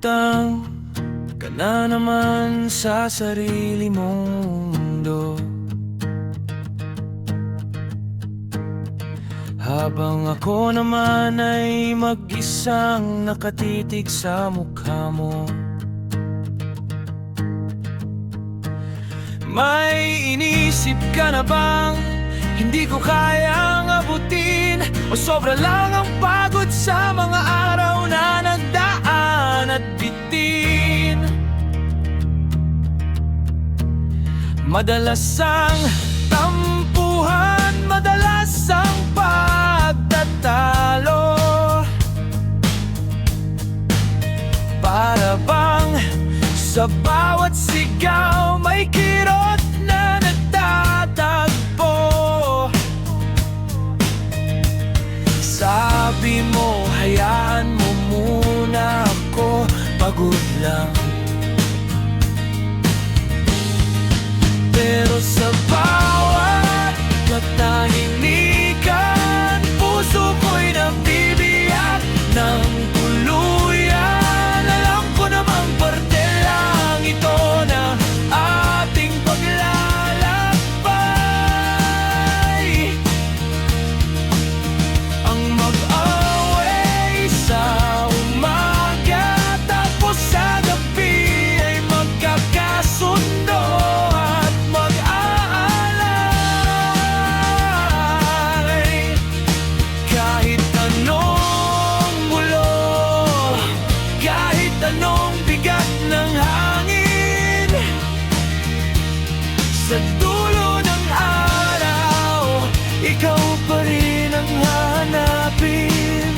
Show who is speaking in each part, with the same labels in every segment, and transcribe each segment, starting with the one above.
Speaker 1: Lumutang ka na naman sa sarili mong mundo, habang ako naman ay mag-isang nakatitig sa mukha mo. May inisip ka na bang hindi ko kayang abutin, o sobra lang ang pagod sa mga araw na nagdaan at bitin? Madalas ang tampuhan, madalas ang pagtatalo, para bang sa bawat sigaw may kirot na nagtatagpo. Sabi mo, hayaan mo muna ako, pagod lang. Pero sa bawat katahimikan, puso ko'y nabibiyak ng tuluyan. Alam ko namang parte lang ito na ating paglalakbay. Ang mag-away sa umaga, tapos sa gabi ay magkakasundo at mag-aalay. Kahit anong gulo, kahit anong bigat ng hangin, sa dulo ng araw, ikaw pa rin ang hahanapin.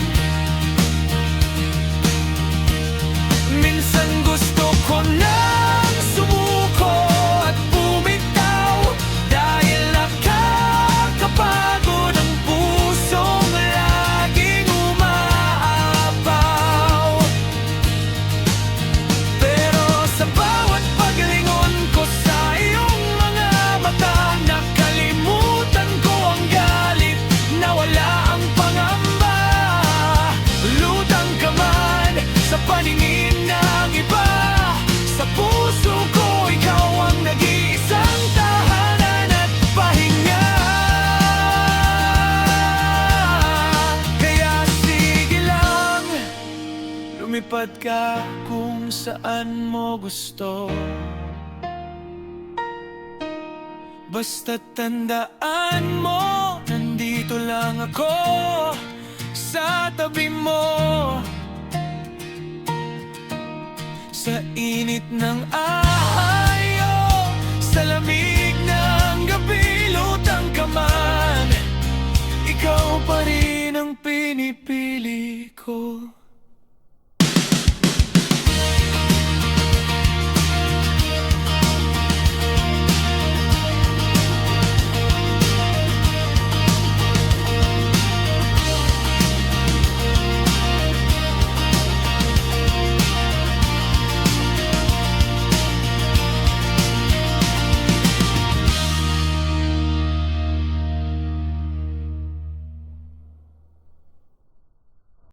Speaker 1: Minsan gusto ko lang sumuko at bumitaw, dahil nakakapagod ang pusong laging umaapaw. Pero sa bawat paglingon ko sa iyong mga mata, nakalimutan ko ang galit, nawala ang pangamba. Lutang ka man sa paningin ng iba, sa puso ko ikaw ang nag-iisang tahanan at pahinga. Kaya sige lang, lumipad ka kung saan mo gusto, basta tandaan mo, nandito lang ako sa tabi mo. Sa init ng